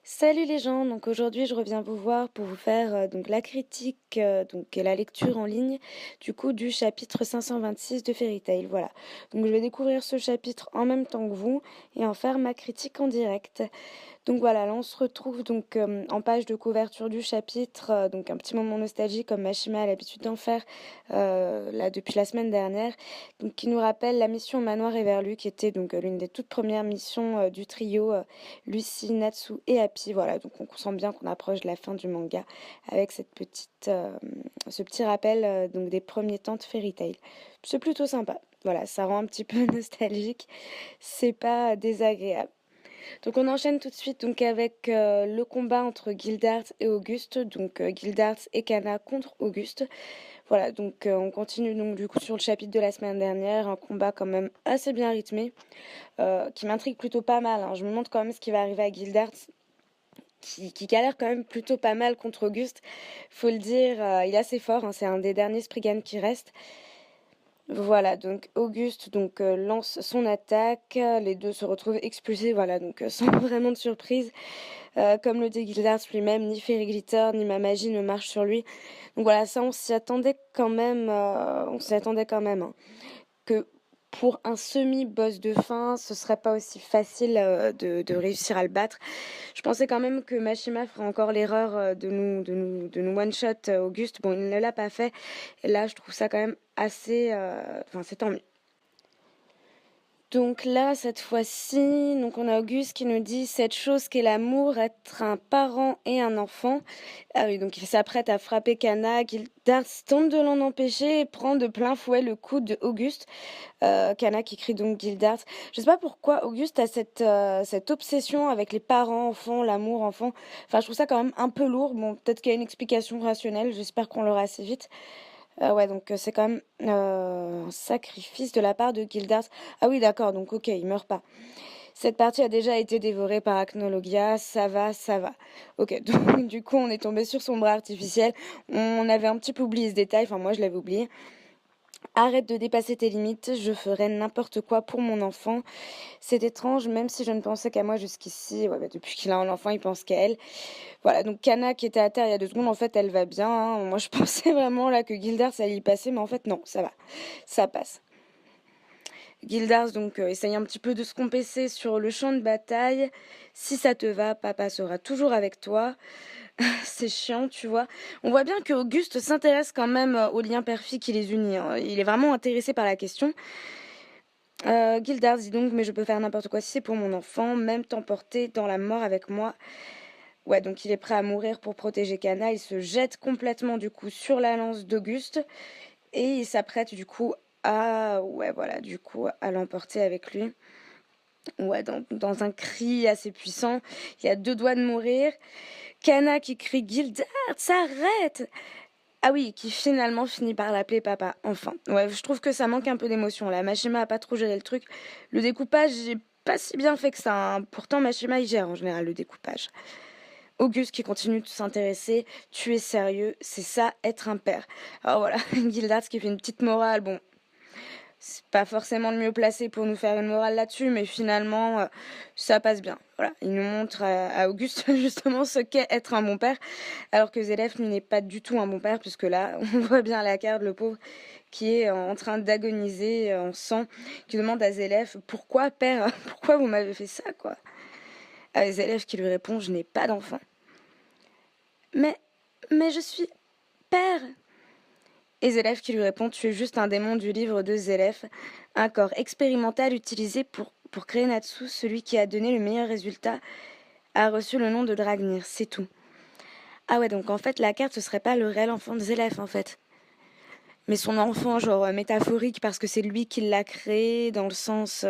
Salut les gens, donc aujourd'hui je reviens vous voir pour vous faire donc la critique et la lecture en ligne du coup du chapitre 526 de Fairy Tail. Voilà. Donc je vais découvrir ce chapitre en même temps que vous et en faire ma critique en direct. Donc voilà, là on se retrouve donc en page de couverture du chapitre, donc un petit moment nostalgique comme Mashima a l'habitude d'en faire là depuis la semaine dernière, donc qui nous rappelle la mission au manoir Everlu qui était donc l'une des toutes premières missions du trio Lucy, Natsu et Happy. Voilà, donc on sent bien qu'on approche de la fin du manga avec ce petit rappel donc des premiers temps de Fairy Tail. C'est plutôt sympa. Voilà, ça rend un petit peu nostalgique, c'est pas désagréable. Donc on enchaîne tout de suite donc avec le combat entre Gildart et Auguste, donc Gildart et Kana contre Auguste. Voilà, donc on continue donc du coup sur le chapitre de la semaine dernière, un combat quand même assez bien rythmé, qui m'intrigue plutôt pas mal, hein. Je me demande quand même ce qui va arriver à Gildart, qui galère quand même plutôt pas mal contre Auguste. Faut le dire, il est assez fort, hein, c'est un des derniers Spriggan qui reste. Voilà, donc Auguste lance son attaque, les deux se retrouvent expulsés, voilà, donc sans vraiment de surprise. Comme le dit Gildart lui-même, ni Fairy Glitter ni ma magie ne marche sur lui. Donc voilà, ça on s'y attendait quand même, hein, que pour un semi-boss de fin, ce serait pas aussi facile de réussir à le battre. Je pensais quand même que Mashima ferait encore l'erreur de nous one-shot Auguste. Bon, il ne l'a pas fait. Et là, je trouve ça quand même assez... Enfin, c'est tant mieux. Donc là, cette fois-ci, donc on a Auguste qui nous dit cette chose qu'est l'amour, être un parent et un enfant. Ah oui, donc il s'apprête à frapper Kana. Gildart tente de l'en empêcher et prend de plein fouet le coup de Auguste. Kana qui crie donc Gildart. Je sais pas pourquoi Auguste a cette obsession avec les parents, enfants, l'amour, enfant. Enfin, je trouve ça quand même un peu lourd. Bon, peut-être qu'il y a une explication rationnelle. J'espère qu'on l'aura assez vite. Ouais, donc c'est quand même un sacrifice de la part de Gildart. Ah oui, d'accord, donc ok, il meurt pas. Cette partie a déjà été dévorée par Acnologia, ça va, ça va. Ok, donc du coup on est tombé sur son bras artificiel. On avait un petit peu oublié ce détail, enfin moi je l'avais oublié. Arrête de dépasser tes limites, je ferai n'importe quoi pour mon enfant. C'est étrange, même si je ne pensais qu'à moi jusqu'ici. Ouais, bah, depuis qu'il a un enfant, il pense qu'à elle. Voilà, donc Kana qui était à terre il y a 2 secondes, en fait, elle va bien, hein. Moi, je pensais vraiment là que Gildart, ça allait y passer, mais en fait, non, ça va. Ça passe. Gildart, donc, essaye un petit peu de se compasser sur le champ de bataille. Si ça te va, papa sera toujours avec toi. C'est chiant, tu vois. On voit bien que Auguste s'intéresse quand même aux liens père-fille qui les unit, hein. Il est vraiment intéressé par la question. Gildart dit donc, mais je peux faire n'importe quoi si c'est pour mon enfant, même t'emporter dans la mort avec moi. Ouais, donc il est prêt à mourir pour protéger Kana. Il se jette complètement du coup sur la lance d'Auguste et il s'apprête du coup à l'emporter avec lui. Ouais, dans un cri assez puissant, il y a 2 doigts de mourir. Kana qui crie Gildart, s'arrête! Ah oui, qui finalement finit par l'appeler papa, enfin. Ouais, je trouve que ça manque un peu d'émotion là. Mashima a pas trop géré le truc. Le découpage, j'ai pas si bien fait que ça, hein. Pourtant, Mashima, il gère en général le découpage. Auguste qui continue de s'intéresser. Tu es sérieux, c'est ça être un père. Alors voilà, Gildart qui fait une petite morale. Bon, c'est pas forcément le mieux placé pour nous faire une morale là-dessus, mais finalement, ça passe bien. Voilà, il nous montre à Auguste justement ce qu'est être un bon père, alors que Zélef n'est pas du tout un bon père, puisque là, on voit bien la carte, le pauvre, qui est en train d'agoniser en sang, qui demande à Zélef pourquoi père, pourquoi vous m'avez fait ça, quoi. À Zélef qui lui répond je n'ai pas d'enfant. Mais, mais je suis père. Et Zélef qui lui répond tu es juste un démon du livre de Zélef, un corps expérimental utilisé pour créer Natsu, celui qui a donné le meilleur résultat, a reçu le nom de Dragnir, c'est tout. Ah ouais, donc en fait la carte ce serait pas le réel enfant de Zélef en fait. Mais son enfant genre métaphorique parce que c'est lui qui l'a créé dans le sens...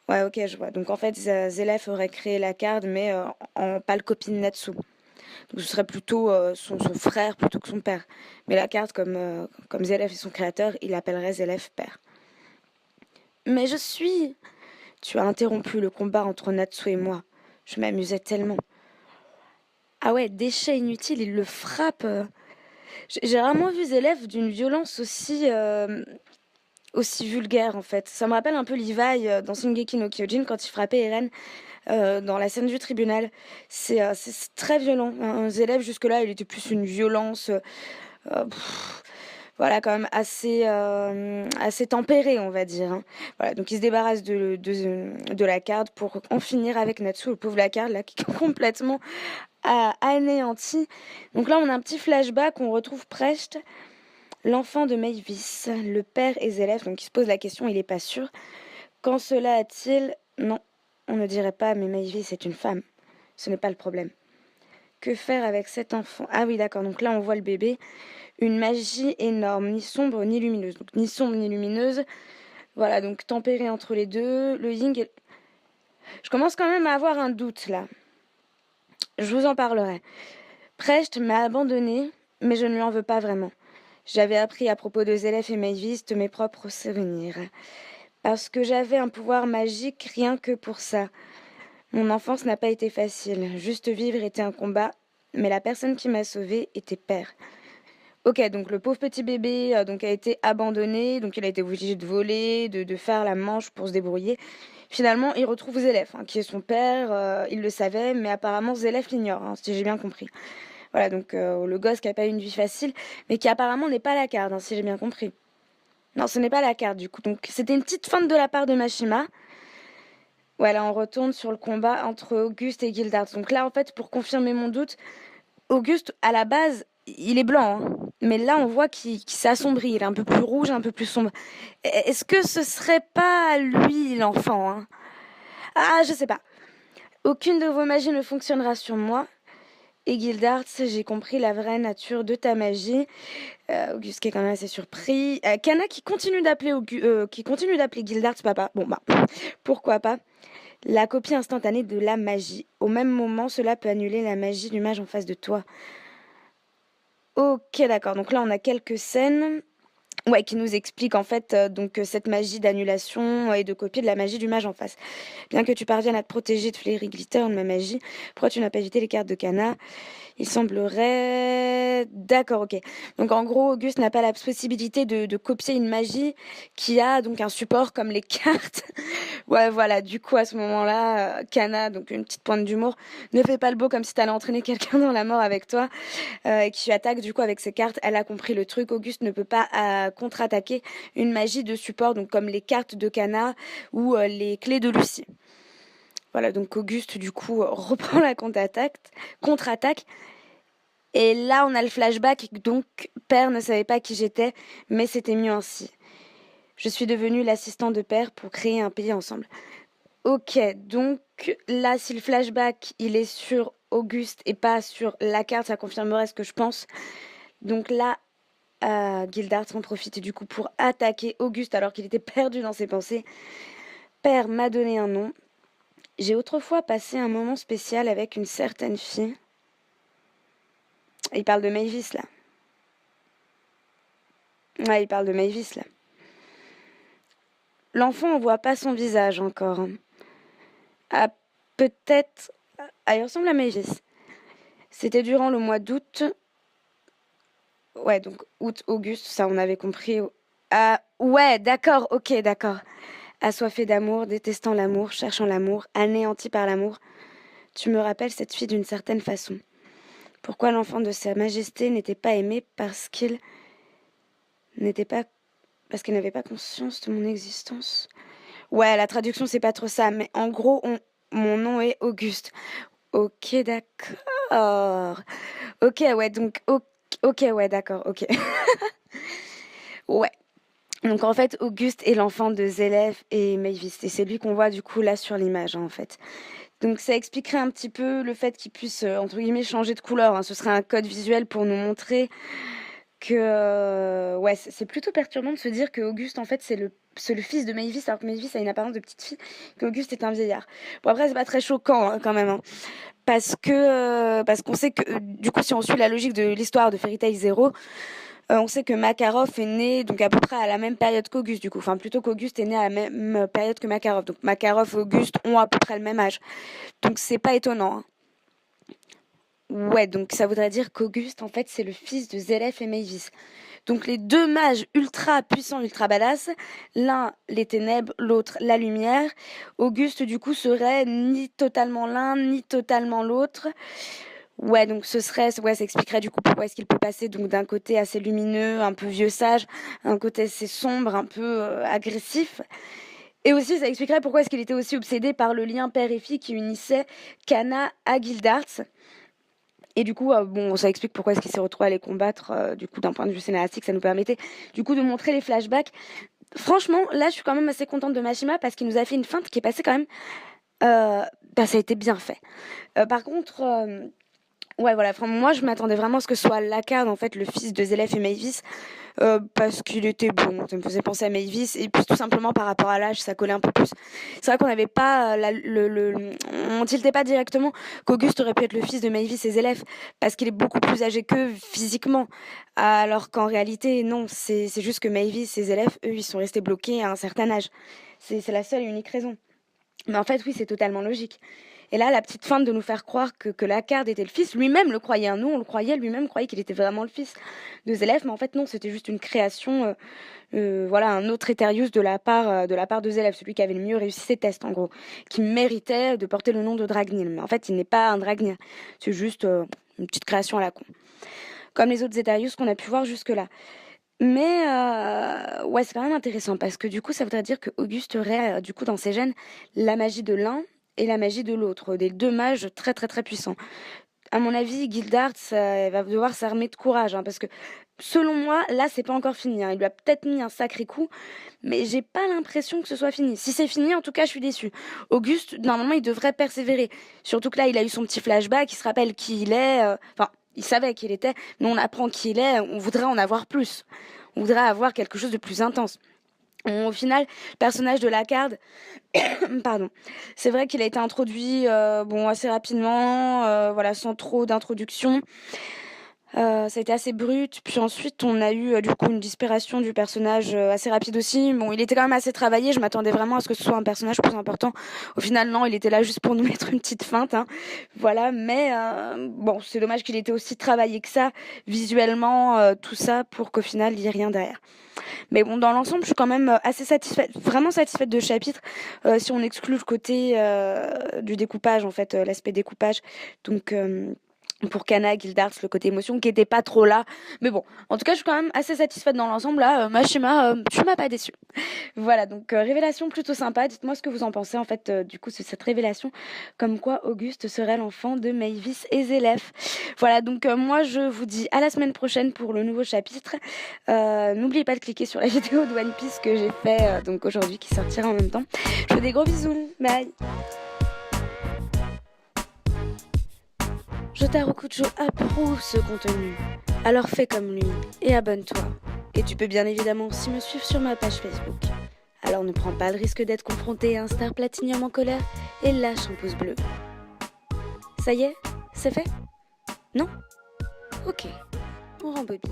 Ouais ok je vois. Donc en fait Zélef aurait créé la carte mais en pas le copie de Natsu. Donc ce serait plutôt son frère plutôt que son père. Mais la carte, comme Zélef est son créateur, il appellerait Zélef père. Mais je suis... Tu as interrompu le combat entre Natsu et moi. Je m'amusais tellement. Ah ouais, déchet inutile, il le frappe. J'ai rarement vu Zélef d'une violence aussi... aussi vulgaire en fait. Ça me rappelle un peu Levi dans Shingeki no Kyojin quand il frappait Eren dans la scène du tribunal. C'est très violent. Un élève jusque-là, il était plus une violence, voilà, quand même assez tempérée, on va dire, hein. Voilà, donc il se débarrasse de la carte pour en finir avec Natsu, le pauvre Lacard là, qui est complètement anéanti. Donc là, on a un petit flashback, on retrouve Precht, l'enfant de Mavis, le père et élève, donc il se pose la question, il n'est pas sûr. Quand cela a-t-il... Non, on ne dirait pas, mais Mavis est une femme. Ce n'est pas le problème. Que faire avec cet enfant? Ah oui, d'accord, donc là on voit le bébé. Une magie énorme, ni sombre ni lumineuse. Donc ni sombre ni lumineuse. Voilà, donc tempéré entre les deux. Le yin... Je commence quand même à avoir un doute là. Je vous en parlerai. Precht m'a abandonné, mais je ne lui en veux pas vraiment. J'avais appris à propos de Zélef et Mavis de mes propres souvenirs. Parce que j'avais un pouvoir magique rien que pour ça. Mon enfance n'a pas été facile. Juste vivre était un combat, mais la personne qui m'a sauvée était père. Ok, donc le pauvre petit bébé donc a été abandonné, donc il a été obligé de voler, de faire la manche pour se débrouiller. Finalement, il retrouve Zélef, hein, qui est son père, il le savait, mais apparemment Zélef l'ignore, hein, si j'ai bien compris. Voilà, donc le gosse qui a pas eu une vie facile, mais qui apparemment n'est pas la carte, hein, si j'ai bien compris. Non, ce n'est pas la carte du coup. Donc c'était une petite feinte de la part de Mashima. Voilà, on retourne sur le combat entre Auguste et Gildart. Donc là, en fait, pour confirmer mon doute, Auguste, à la base, il est blanc, hein. Mais là, on voit qu'il s'assombrit. Il est un peu plus rouge, un peu plus sombre. Est-ce que ce serait pas lui, l'enfant, hein? Ah, je sais pas. Aucune de vos magies ne fonctionnera sur moi. Et Gildart, j'ai compris la vraie nature de ta magie. Auguste qui est quand même assez surpris. Kana qui continue d'appeler Gildart papa. Bon, bah, pourquoi pas. La copie instantanée de la magie. Au même moment, cela peut annuler la magie du mage en face de toi. Ok, d'accord. Donc là, on a quelques scènes. Ouais, qui nous expliquent en fait cette magie d'annulation et de copie de la magie du mage en face. Bien que tu parviennes à te protéger de Fairy Glitter de ma magie, pourquoi tu n'as pas évité les cartes de Kana? Il semblerait... D'accord, ok. Donc en gros, Auguste n'a pas la possibilité de copier une magie qui a donc un support comme les cartes. Ouais, voilà. Du coup, à ce moment-là, Kana, donc une petite pointe d'humour, ne fais pas le beau comme si t'allais entraîner quelqu'un dans la mort avec toi et qui attaque du coup avec ses cartes. Elle a compris le truc. Auguste ne peut pas contre-attaquer une magie de support, donc comme les cartes de Kana ou les clés de Lucie. Voilà, donc Auguste, du coup, reprend la contre-attaque. Et là, on a le flashback, donc Père ne savait pas qui j'étais, mais c'était mieux ainsi. Je suis devenue l'assistant de Père pour créer un pays ensemble. Ok, donc là, si le flashback, il est sur Auguste et pas sur la carte, ça confirmerait ce que je pense. Donc là, Gildart en profite du coup pour attaquer Auguste alors qu'il était perdu dans ses pensées. Père m'a donné un nom. J'ai autrefois passé un moment spécial avec une certaine fille. Il parle de Mavis là. Ouais, il parle de Mavis là. L'enfant, on voit pas son visage encore. Ah, peut-être. Ah, il ressemble à Mavis. C'était durant le mois d'août. Ouais, donc août-auguste, ça on avait compris. Ah, ouais, d'accord, ok, d'accord. Assoiffé d'amour, détestant l'amour, cherchant l'amour, anéanti par l'amour. Tu me rappelles cette fille d'une certaine façon. Pourquoi l'enfant de Sa Majesté n'était pas aimé n'était pas parce qu'elle n'avait pas conscience de mon existence. Ouais, la traduction c'est pas trop ça, mais en gros, mon nom est Auguste. Ok, d'accord. Ok, ouais, donc ok, ouais, d'accord, ok. Ouais. Donc en fait, Auguste est l'enfant de Zélef et Mavis, et c'est lui qu'on voit du coup là sur l'image, hein, en fait. Donc ça expliquerait un petit peu le fait qu'il puisse, entre guillemets, changer de couleur, hein. Ce serait un code visuel pour nous montrer que... ouais, c'est plutôt perturbant de se dire que Auguste, en fait, c'est le fils de Mavis, alors que Mavis a une apparence de petite fille, qu'Auguste est un vieillard. Bon, après, c'est pas très choquant, hein, quand même, hein, parce qu'on sait que, du coup, si on suit la logique de l'histoire de Fairy Tail Zero, on sait que Makarov est né donc à peu près à la même période qu'Auguste, du coup. Enfin, plutôt qu'Auguste est né à la même période que Makarov. Donc Makarov et Auguste ont à peu près le même âge. Donc c'est pas étonnant, hein. Ouais, donc ça voudrait dire qu'Auguste, en fait, c'est le fils de Zélef et Mavis. Donc les deux mages ultra puissants, ultra badass, l'un les ténèbres, l'autre la lumière. Auguste du coup serait ni totalement l'un, ni totalement l'autre. Ouais, donc ça expliquerait du coup pourquoi est-ce qu'il peut passer donc d'un côté assez lumineux, un peu vieux sage, un côté assez sombre, un peu agressif. Et aussi, ça expliquerait pourquoi est-ce qu'il était aussi obsédé par le lien père et fille qui unissait Cana à Gildarts. Et du coup, ça explique pourquoi est-ce qu'il s'est retrouvé à les combattre. Du coup, d'un point de vue scénaristique, ça nous permettait du coup de montrer les flashbacks. Franchement, là, je suis quand même assez contente de Mashima parce qu'il nous a fait une feinte qui est passée quand même. Ça a été bien fait. Par contre, ouais, voilà. Moi, je m'attendais vraiment à ce que ce soit Lakard, en fait, le fils de Zélef et Maëvis, parce qu'il était bon. Ça me faisait penser à Maëvis, et puis tout simplement par rapport à l'âge, ça collait un peu plus. C'est vrai qu'on n'avait pas on tiltait pas directement qu'Auguste aurait pu être le fils de Maëvis et Zélef, parce qu'il est beaucoup plus âgé qu'eux physiquement. Alors qu'en réalité, non, c'est juste que Maëvis et Zélef, eux, ils sont restés bloqués à un certain âge. C'est la seule et unique raison. Mais en fait, oui, c'est totalement logique. Et là, la petite feinte de nous faire croire que Lakard était le fils, lui-même le croyait. Nous, on le croyait, lui-même croyait qu'il était vraiment le fils de Zélef. Mais en fait, non, c'était juste une création, un autre Étherius de la part de Zélef, celui qui avait le mieux réussi ses tests, en gros, qui méritait de porter le nom de Dragnil. Mais en fait, il n'est pas un Dragnil. C'est juste une petite création à la con. Comme les autres Étherius qu'on a pu voir jusque-là. Mais ouais, c'est quand même intéressant parce que du coup, ça voudrait dire que Auguste aurait du coup dans ses gènes la magie de l'un et la magie de l'autre, des deux mages très très très puissants. À mon avis, Gildarts va devoir s'armer de courage, parce que selon moi, là, c'est pas encore fini. Il lui a peut-être mis un sacré coup, mais j'ai pas l'impression que ce soit fini. Si c'est fini, en tout cas, je suis déçue. Auguste, normalement, il devrait persévérer. Surtout que là, il a eu son petit flashback, il se rappelle qui il est. Il savait qui il était, mais on apprend qui il est, on voudrait en avoir plus. On voudrait avoir quelque chose de plus intense. Au final, le personnage de Lakard, pardon, c'est vrai qu'il a été introduit assez rapidement, sans trop d'introduction. Ça a été assez brut, puis ensuite on a eu du coup une disparition du personnage assez rapide aussi. Bon, il était quand même assez travaillé, je m'attendais vraiment à ce que ce soit un personnage plus important. Au final, non, il était là juste pour nous mettre une petite feinte, voilà, mais c'est dommage qu'il était aussi travaillé que ça, visuellement, tout ça, pour qu'au final, il n'y ait rien derrière. Mais bon, dans l'ensemble, je suis quand même assez satisfaite, vraiment satisfaite de ce chapitre, si on exclut le côté du découpage, en fait, l'aspect découpage. Donc pour Cana, Gildarts, le côté émotion qui était pas trop là. Mais bon, en tout cas, je suis quand même assez satisfaite dans l'ensemble. Là, Mashima, tu m'as pas déçue. Voilà, donc révélation plutôt sympa. Dites-moi ce que vous en pensez, en fait, du coup, c'est cette révélation, comme quoi Auguste serait l'enfant de Maëvis et Zélef. Voilà, donc moi, je vous dis à la semaine prochaine pour le nouveau chapitre. N'oubliez pas de cliquer sur la vidéo de One Piece que j'ai fait donc aujourd'hui, qui sortira en même temps. Je vous fais des gros bisous. Bye. Jotaro Kujo approuve ce contenu, alors fais comme lui et abonne-toi. Et tu peux bien évidemment aussi me suivre sur ma page Facebook. Alors ne prends pas le risque d'être confronté à un star platinium en colère et lâche un pouce bleu. Ça y est, c'est fait? Non? Ok, on rembobine.